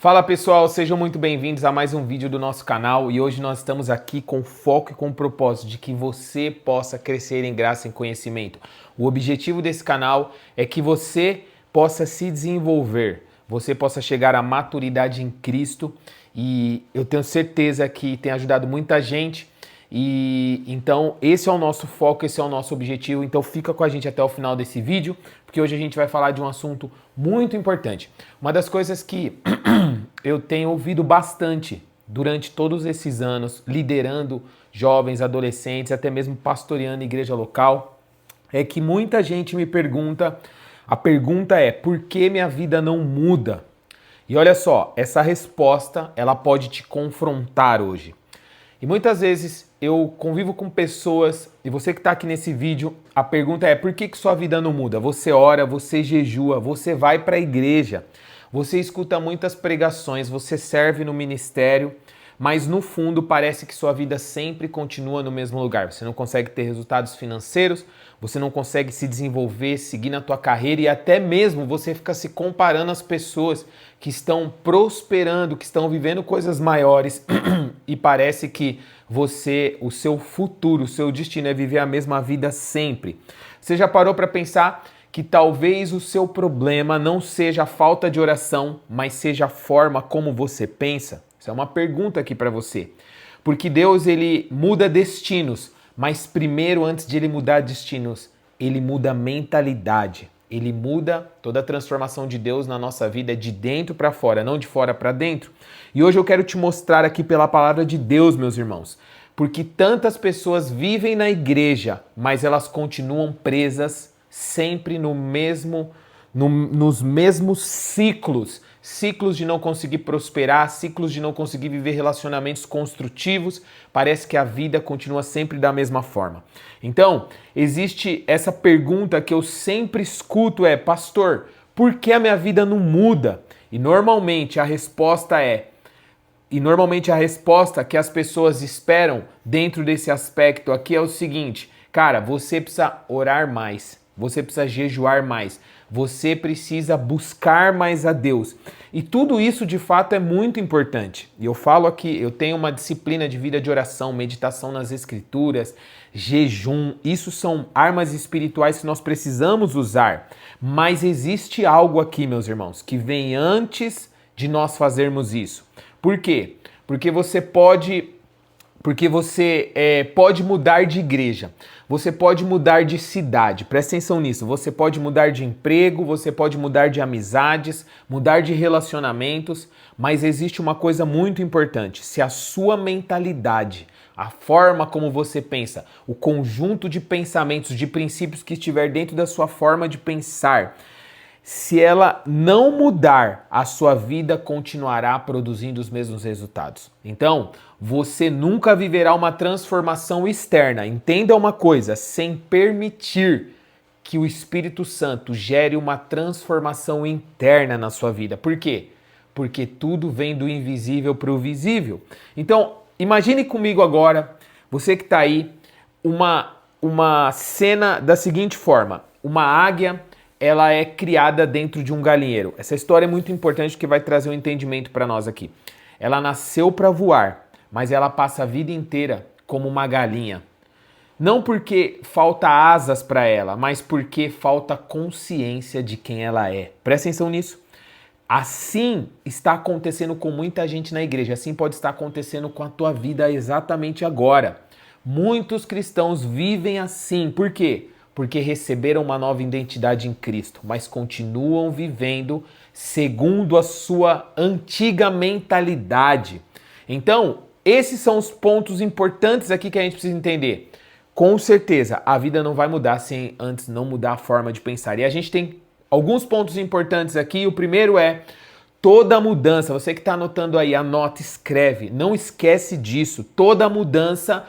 Fala pessoal, sejam muito bem-vindos a mais um vídeo do nosso canal e hoje nós estamos aqui com foco e com o propósito de que você possa crescer em graça e em conhecimento. O objetivo desse canal é que você possa se desenvolver, você possa chegar à maturidade em Cristo e eu tenho certeza que tem ajudado muita gente. E então esse é o nosso foco, esse é o nosso objetivo, então fica com a gente até o final desse vídeo, porque hoje a gente vai falar de um assunto muito importante. Uma das coisas que eu tenho ouvido bastante durante todos esses anos, liderando jovens, adolescentes, até mesmo pastoreando igreja local, é que muita gente me pergunta, a pergunta é, por que minha vida não muda? E olha só, essa resposta, ela pode te confrontar hoje. E muitas vezes eu convivo com pessoas, e você que está aqui nesse vídeo, a pergunta é por que sua vida não muda? Você ora, você jejua, você vai para a igreja, você escuta muitas pregações, você serve no ministério, mas no fundo parece que sua vida sempre continua no mesmo lugar. Você não consegue ter resultados financeiros, você não consegue se desenvolver, seguir na tua carreira e até mesmo você fica se comparando às pessoas que estão prosperando, que estão vivendo coisas maiores e parece que o seu futuro, o seu destino é viver a mesma vida sempre. Você já parou para pensar que talvez o seu problema não seja a falta de oração, mas seja a forma como você pensa? Isso é uma pergunta aqui para você. Porque Deus, ele muda destinos, mas primeiro, antes de ele mudar destinos, ele muda a mentalidade. Ele muda toda a transformação de Deus na nossa vida de dentro para fora, não de fora para dentro. E hoje eu quero te mostrar aqui pela palavra de Deus, meus irmãos, porque tantas pessoas vivem na igreja, mas elas continuam presas sempre nos mesmos ciclos. Ciclos de não conseguir prosperar, ciclos de não conseguir viver relacionamentos construtivos. Parece que a vida continua sempre da mesma forma. Então, existe essa pergunta que eu sempre escuto pastor, por que a minha vida não muda? E normalmente a resposta que as pessoas esperam dentro desse aspecto aqui é o seguinte, cara, você precisa orar mais, você precisa jejuar mais, você precisa buscar mais a Deus. E tudo isso de fato é muito importante. E eu falo aqui, eu tenho uma disciplina de vida de oração, meditação nas escrituras, jejum. Isso são armas espirituais que nós precisamos usar. Mas existe algo aqui, meus irmãos, que vem antes de nós fazermos isso. Por quê? Porque você pode mudar de igreja, você pode mudar de cidade, presta atenção nisso, você pode mudar de emprego, você pode mudar de amizades, mudar de relacionamentos, mas existe uma coisa muito importante, se a sua mentalidade, a forma como você pensa, o conjunto de pensamentos, de princípios que estiver dentro da sua forma de pensar, se ela não mudar, a sua vida continuará produzindo os mesmos resultados. Então, você nunca viverá uma transformação externa. Entenda uma coisa, sem permitir que o Espírito Santo gere uma transformação interna na sua vida. Por quê? Porque tudo vem do invisível para o visível. Então, imagine comigo agora, você que está aí, uma cena da seguinte forma. Uma águia, ela é criada dentro de um galinheiro. Essa história é muito importante porque vai trazer um entendimento para nós aqui. Ela nasceu para voar, mas ela passa a vida inteira como uma galinha. Não porque falta asas para ela, mas porque falta consciência de quem ela é. Presta atenção nisso. Assim está acontecendo com muita gente na igreja. Assim pode estar acontecendo com a tua vida exatamente agora. Muitos cristãos vivem assim. Por quê? Porque receberam uma nova identidade em Cristo, mas continuam vivendo segundo a sua antiga mentalidade. Então, esses são os pontos importantes aqui que a gente precisa entender. Com certeza, a vida não vai mudar sem antes não mudar a forma de pensar. E a gente tem alguns pontos importantes aqui. O primeiro é toda mudança. Você que está anotando aí, anota, escreve. Não esquece disso. Toda mudança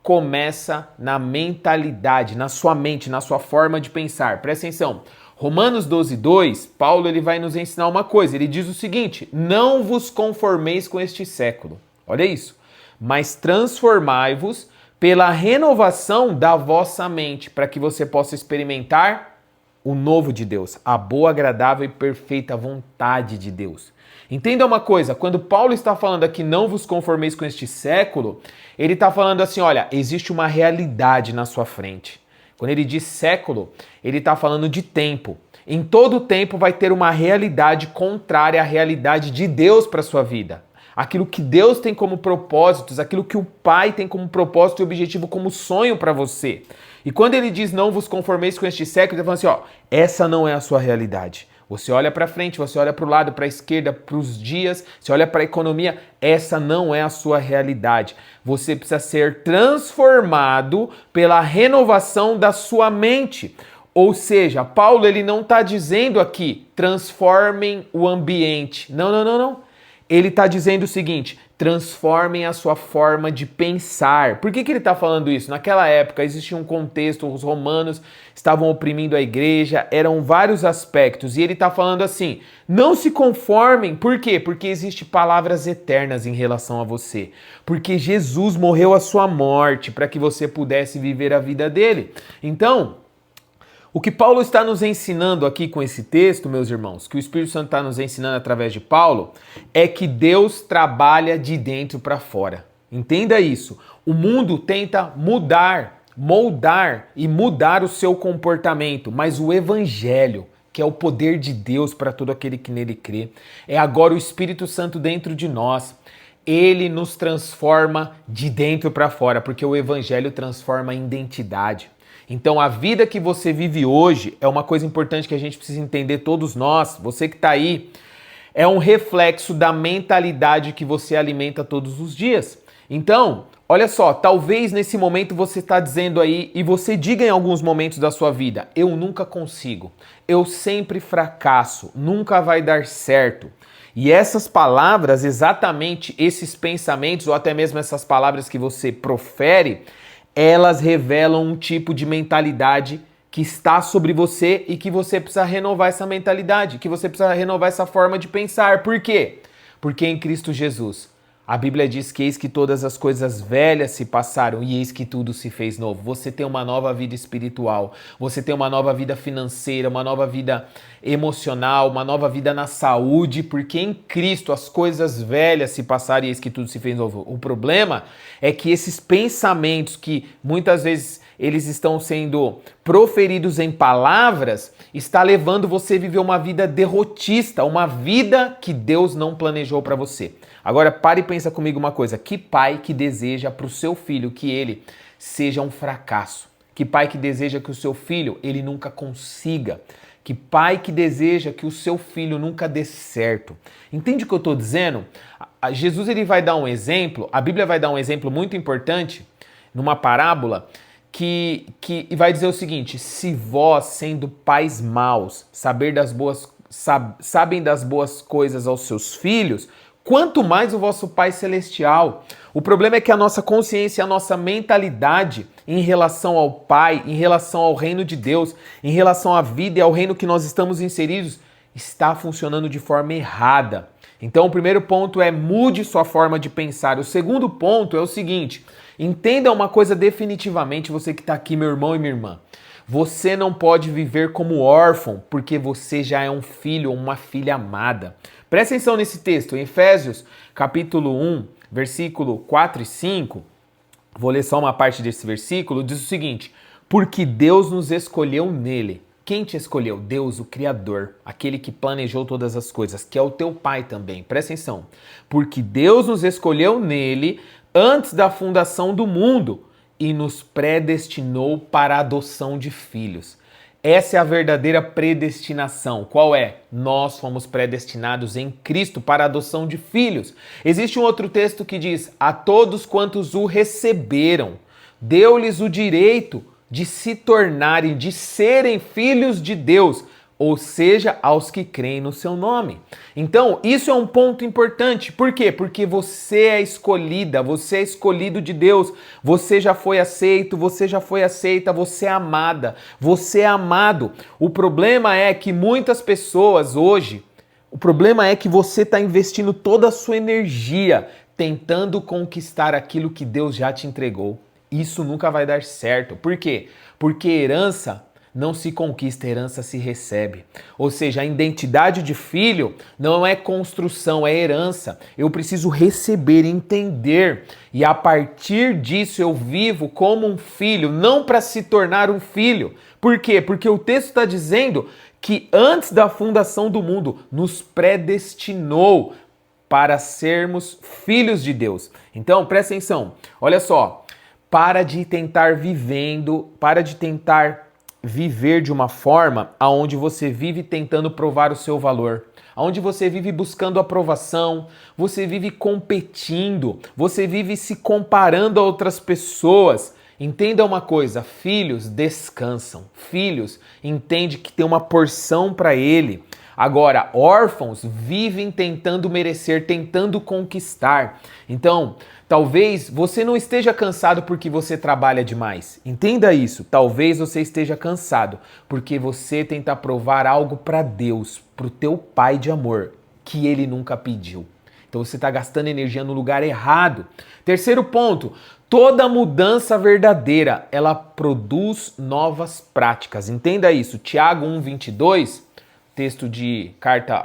começa na mentalidade, na sua mente, na sua forma de pensar. Presta atenção. Romanos 12:2, Paulo ele vai nos ensinar uma coisa. Ele diz o seguinte: não vos conformeis com este século. Olha isso. Mas transformai-vos pela renovação da vossa mente, para que você possa experimentar o novo de Deus, a boa, agradável e perfeita vontade de Deus. Entenda uma coisa, quando Paulo está falando aqui, não vos conformeis com este século, ele está falando assim, olha, existe uma realidade na sua frente. Quando ele diz século, ele está falando de tempo. Em todo tempo vai ter uma realidade contrária à realidade de Deus para a sua vida. Aquilo que Deus tem como propósitos, aquilo que o Pai tem como propósito e objetivo, como sonho para você. E quando ele diz não vos conformeis com este século, ele está falando assim, ó, essa não é a sua realidade. Você olha para frente, você olha para o lado, para a esquerda, para os dias, você olha para a economia, essa não é a sua realidade. Você precisa ser transformado pela renovação da sua mente. Ou seja, Paulo ele não está dizendo aqui, transformem o ambiente. Não, não, não, não. Ele está dizendo o seguinte, transformem a sua forma de pensar. Por que ele está falando isso? Naquela época existia um contexto, os romanos estavam oprimindo a igreja, eram vários aspectos. E ele está falando assim, não se conformem. Por quê? Porque existem palavras eternas em relação a você. Porque Jesus morreu a sua morte para que você pudesse viver a vida dele. Então, o que Paulo está nos ensinando aqui com esse texto, meus irmãos, que o Espírito Santo está nos ensinando através de Paulo, é que Deus trabalha de dentro para fora. Entenda isso. O mundo tenta mudar, moldar e mudar o seu comportamento, mas o Evangelho, que é o poder de Deus para todo aquele que nele crê, é agora o Espírito Santo dentro de nós. Ele nos transforma de dentro para fora, porque o Evangelho transforma a identidade. Então a vida que você vive hoje é uma coisa importante que a gente precisa entender todos nós, você que está aí, é um reflexo da mentalidade que você alimenta todos os dias. Então, olha só, talvez nesse momento você está dizendo aí, e você diga em alguns momentos da sua vida, eu nunca consigo, eu sempre fracasso, nunca vai dar certo. E essas palavras, exatamente esses pensamentos, ou até mesmo essas palavras que você profere, elas revelam um tipo de mentalidade que está sobre você e que você precisa renovar essa mentalidade, que você precisa renovar essa forma de pensar. Por quê? Porque em Cristo Jesus, a Bíblia diz que eis que todas as coisas velhas se passaram e eis que tudo se fez novo. Você tem uma nova vida espiritual, você tem uma nova vida financeira, uma nova vida emocional, uma nova vida na saúde, porque em Cristo as coisas velhas se passaram e eis que tudo se fez novo. O problema é que esses pensamentos que muitas vezes eles estão sendo proferidos em palavras, está levando você a viver uma vida derrotista, uma vida que Deus não planejou para você. Agora, pare e pensa comigo uma coisa. Que pai que deseja para o seu filho que ele seja um fracasso? Que pai que deseja que o seu filho ele nunca consiga? Que pai que deseja que o seu filho nunca dê certo? Entende o que eu estou dizendo? Jesus ele vai dar um exemplo, a Bíblia vai dar um exemplo muito importante numa parábola que vai dizer o seguinte, se vós, sendo pais maus, sabem das boas coisas aos seus filhos, quanto mais o vosso Pai Celestial. O problema é que a nossa consciência, a nossa mentalidade em relação ao Pai, em relação ao reino de Deus, em relação à vida e ao reino que nós estamos inseridos, está funcionando de forma errada. Então o primeiro ponto é mude sua forma de pensar. O segundo ponto é o seguinte, entenda uma coisa definitivamente, você que está aqui, meu irmão e minha irmã. Você não pode viver como órfão, porque você já é um filho ou uma filha amada. Presta atenção nesse texto, em Efésios, capítulo 1, versículo 4 e 5, vou ler só uma parte desse versículo, diz o seguinte, porque Deus nos escolheu nele. Quem te escolheu? Deus, o Criador, aquele que planejou todas as coisas, que é o teu Pai também. Presta atenção. Porque Deus nos escolheu nele antes da fundação do mundo e nos predestinou para a adoção de filhos. Essa é a verdadeira predestinação. Qual é? Nós fomos predestinados em Cristo para a adoção de filhos. Existe um outro texto que diz, a todos quantos o receberam, deu-lhes o direito de se tornarem, de serem filhos de Deus, ou seja, aos que creem no seu nome. Então, isso é um ponto importante. Por quê? Porque você é escolhida, você é escolhido de Deus, você já foi aceito, você já foi aceita, você é amada, você é amado. O problema é que muitas pessoas hoje, o problema é que você está investindo toda a sua energia tentando conquistar aquilo que Deus já te entregou. Isso nunca vai dar certo. Por quê? Porque herança não se conquista, herança se recebe. Ou seja, a identidade de filho não é construção, é herança. Eu preciso receber, entender. E a partir disso eu vivo como um filho, não para se tornar um filho. Por quê? Porque o texto está dizendo que antes da fundação do mundo nos predestinou para sermos filhos de Deus. Então, presta atenção. Olha só, para de tentar viver de uma forma aonde você vive tentando provar o seu valor, aonde você vive buscando aprovação, você vive competindo, você vive se comparando a outras pessoas. Entenda uma coisa, filhos descansam, filhos entendem que tem uma porção para ele. Agora, órfãos vivem tentando merecer, tentando conquistar. Então, talvez você não esteja cansado porque você trabalha demais. Entenda isso. Talvez você esteja cansado porque você tenta provar algo para Deus, para o teu Pai de amor, que Ele nunca pediu. Então você está gastando energia no lugar errado. Terceiro ponto, toda mudança verdadeira, ela produz novas práticas. Entenda isso. Tiago 1:22, texto de carta,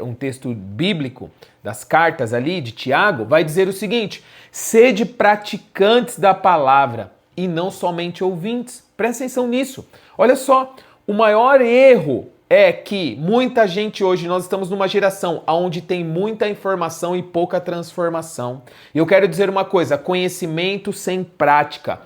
um texto bíblico das cartas ali de Tiago, vai dizer o seguinte: sede praticantes da palavra e não somente ouvintes. Presta atenção nisso. Olha só, o maior erro é que muita gente hoje, nós estamos numa geração onde tem muita informação e pouca transformação. E eu quero dizer uma coisa, conhecimento sem prática,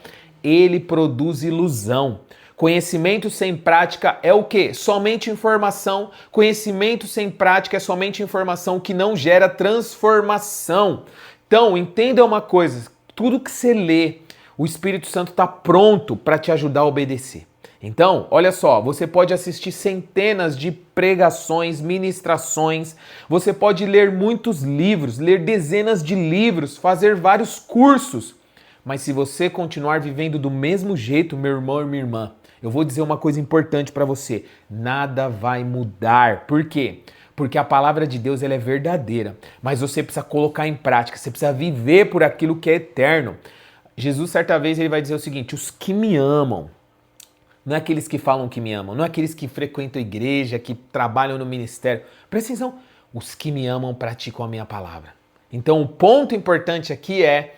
ele produz ilusão. Conhecimento sem prática é o quê? Somente informação. Conhecimento sem prática é somente informação que não gera transformação. Então, entenda uma coisa, tudo que você lê, o Espírito Santo está pronto para te ajudar a obedecer. Então, olha só, você pode assistir centenas de pregações, ministrações, você pode ler muitos livros, ler dezenas de livros, fazer vários cursos, mas se você continuar vivendo do mesmo jeito, meu irmão e minha irmã, eu vou dizer uma coisa importante para você, nada vai mudar. Por quê? Porque a palavra de Deus ela é verdadeira, mas você precisa colocar em prática, você precisa viver por aquilo que é eterno. Jesus, certa vez, ele vai dizer o seguinte: os que me amam, não é aqueles que falam que me amam, não é aqueles que frequentam a igreja, que trabalham no ministério. Presta atenção, os que me amam praticam a minha palavra. Então o ponto importante aqui é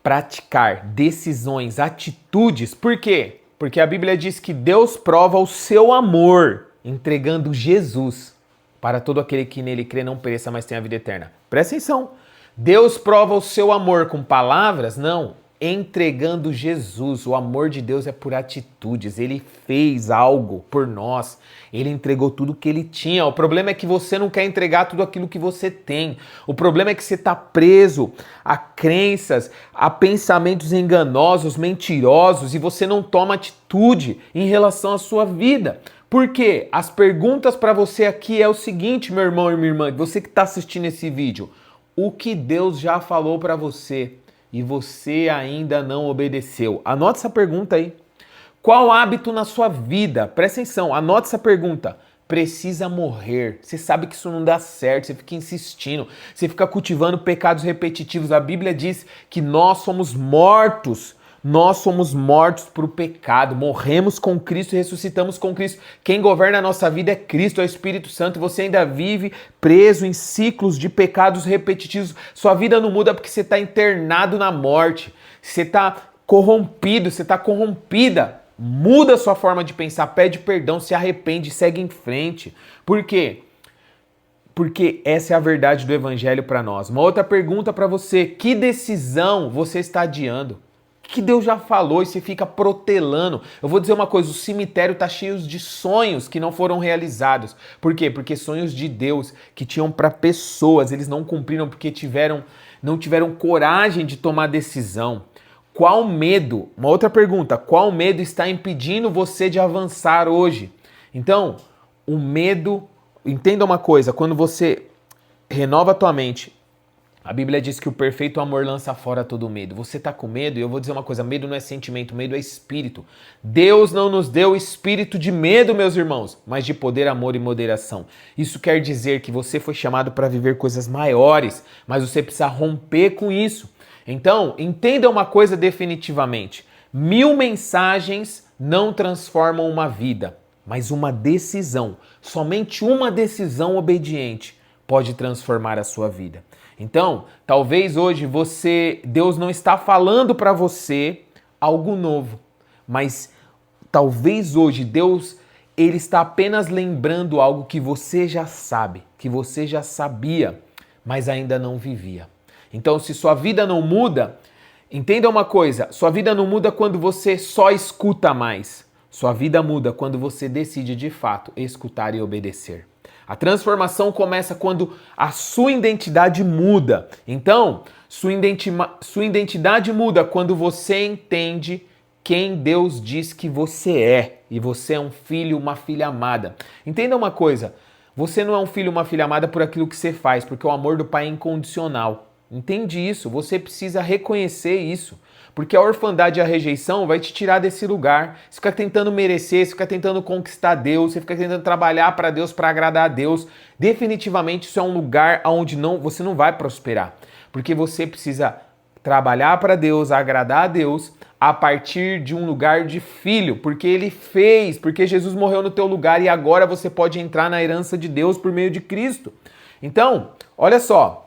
praticar decisões, atitudes. Por quê? Porque a Bíblia diz que Deus prova o seu amor entregando Jesus para todo aquele que nele crê não pereça, mas tenha a vida eterna. Presta atenção. Deus prova o seu amor com palavras? Não. Entregando Jesus. O amor de Deus é por atitudes. Ele fez algo por nós. Ele entregou tudo o que ele tinha. O problema é que você não quer entregar tudo aquilo que você tem. O problema é que você está preso a crenças, a pensamentos enganosos, mentirosos, e você não toma atitude em relação à sua vida. Por quê? As perguntas para você aqui é o seguinte, meu irmão e minha irmã, você que está assistindo esse vídeo. O que Deus já falou para você e você ainda não obedeceu? Anote essa pergunta aí. Qual hábito na sua vida? Presta atenção, anote essa pergunta. Precisa morrer. Você sabe que isso não dá certo, você fica insistindo, você fica cultivando pecados repetitivos. A Bíblia diz que nós somos mortos. Nós somos mortos para o pecado, morremos com Cristo e ressuscitamos com Cristo. Quem governa a nossa vida é Cristo, é o Espírito Santo. Você ainda vive preso em ciclos de pecados repetitivos. Sua vida não muda porque você está internado na morte. Você está corrompido, você está corrompida. Muda a sua forma de pensar, pede perdão, se arrepende, segue em frente. Por quê? Porque essa é a verdade do Evangelho para nós. Uma outra pergunta para você: que decisão você está adiando? Que Deus já falou e você fica protelando. Eu vou dizer uma coisa, o cemitério está cheio de sonhos que não foram realizados. Por quê? Porque sonhos de Deus que tinham para pessoas, eles não cumpriram porque não tiveram coragem de tomar decisão. Qual medo? Uma outra pergunta, qual medo está impedindo você de avançar hoje? Então, o medo, entenda uma coisa, quando você renova a tua mente, a Bíblia diz que o perfeito amor lança fora todo medo. Você está com medo? E eu vou dizer uma coisa, medo não é sentimento, medo é espírito. Deus não nos deu espírito de medo, meus irmãos, mas de poder, amor e moderação. Isso quer dizer que você foi chamado para viver coisas maiores, mas você precisa romper com isso. Então, entenda uma coisa definitivamente. 1000 mensagens não transformam uma vida, mas uma decisão, somente uma decisão obediente pode transformar a sua vida. Então, talvez hoje Deus não está falando para você algo novo, mas talvez hoje Deus, ele está apenas lembrando algo que você já sabe, que você já sabia, mas ainda não vivia. Então, se sua vida não muda, entenda uma coisa, sua vida não muda quando você só escuta mais. Sua vida muda quando você decide de fato escutar e obedecer. A transformação começa quando a sua identidade muda. Então, sua identidade muda quando você entende quem Deus diz que você é. E você é um filho, uma filha amada. Entenda uma coisa, você não é um filho, uma filha amada por aquilo que você faz, porque o amor do Pai é incondicional. Entende isso? Você precisa reconhecer isso. Porque a orfandade e a rejeição vai te tirar desse lugar. Você fica tentando merecer, você fica tentando conquistar Deus, você fica tentando trabalhar para Deus, para agradar a Deus. Definitivamente isso é um lugar onde você não vai prosperar. Porque você precisa trabalhar para Deus, agradar a Deus, a partir de um lugar de filho. Porque Ele fez, porque Jesus morreu no teu lugar e agora você pode entrar na herança de Deus por meio de Cristo. Então, olha só.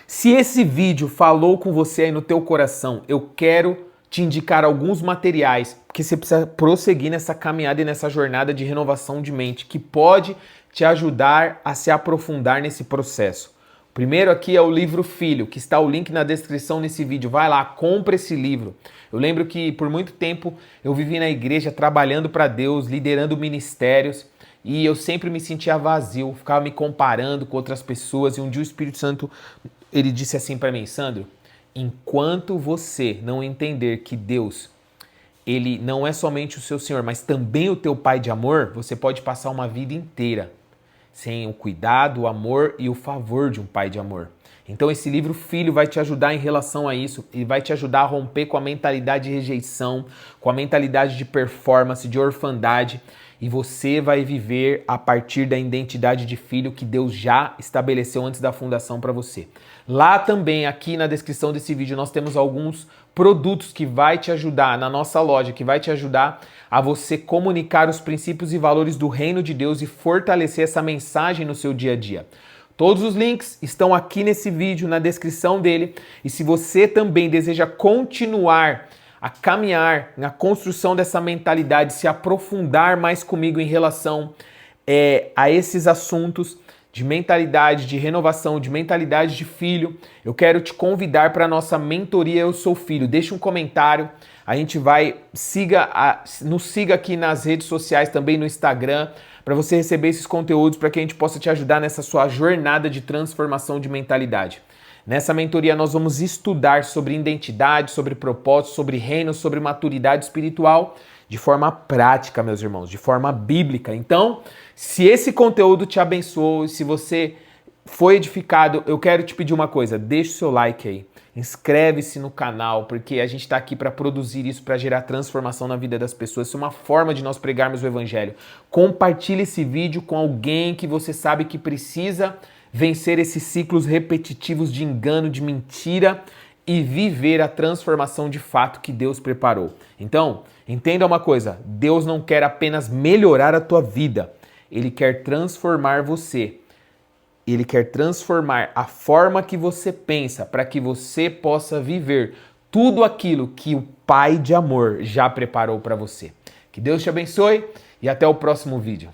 Se esse vídeo falou com você aí no teu coração, eu quero te indicar alguns materiais que você precisa prosseguir nessa caminhada e nessa jornada de renovação de mente, que pode te ajudar a se aprofundar nesse processo. O primeiro aqui é o livro Filho, que está o link na descrição nesse vídeo. Vai lá, compra esse livro. Eu lembro que por muito tempo eu vivi na igreja trabalhando para Deus, liderando ministérios, e eu sempre me sentia vazio, ficava me comparando com outras pessoas, e um dia o Espírito Santo, ele disse assim para mim: Sandro, enquanto você não entender que Deus, ele não é somente o seu Senhor, mas também o teu Pai de amor, você pode passar uma vida inteira sem o cuidado, o amor e o favor de um Pai de amor. Então esse livro Filho vai te ajudar em relação a isso e vai te ajudar a romper com a mentalidade de rejeição, com a mentalidade de performance, de orfandade, e você vai viver a partir da identidade de filho que Deus já estabeleceu antes da fundação para você. Lá também, aqui na descrição desse vídeo, nós temos alguns produtos que vai te ajudar na nossa loja, que vai te ajudar a você comunicar os princípios e valores do reino de Deus e fortalecer essa mensagem no seu dia a dia. Todos os links estão aqui nesse vídeo, na descrição dele. E se você também deseja continuar a caminhar na construção dessa mentalidade, se aprofundar mais comigo em relação a esses assuntos de mentalidade, de renovação, de mentalidade de filho, eu quero te convidar para a nossa mentoria Eu Sou Filho. Deixa um comentário, a gente vai, nos siga aqui nas redes sociais, também no Instagram, para você receber esses conteúdos, para que a gente possa te ajudar nessa sua jornada de transformação de mentalidade. Nessa mentoria nós vamos estudar sobre identidade, sobre propósito, sobre reino, sobre maturidade espiritual, de forma prática, meus irmãos, de forma bíblica. Então, se esse conteúdo te abençoou, se você foi edificado, eu quero te pedir uma coisa: deixa o seu like aí, inscreve-se no canal, porque a gente está aqui para produzir isso, para gerar transformação na vida das pessoas. Isso é uma forma de nós pregarmos o evangelho. Compartilhe esse vídeo com alguém que você sabe que precisa vencer esses ciclos repetitivos de engano, de mentira e viver a transformação de fato que Deus preparou. Então, entenda uma coisa, Deus não quer apenas melhorar a tua vida, Ele quer transformar você. Ele quer transformar a forma que você pensa para que você possa viver tudo aquilo que o Pai de amor já preparou para você. Que Deus te abençoe e até o próximo vídeo.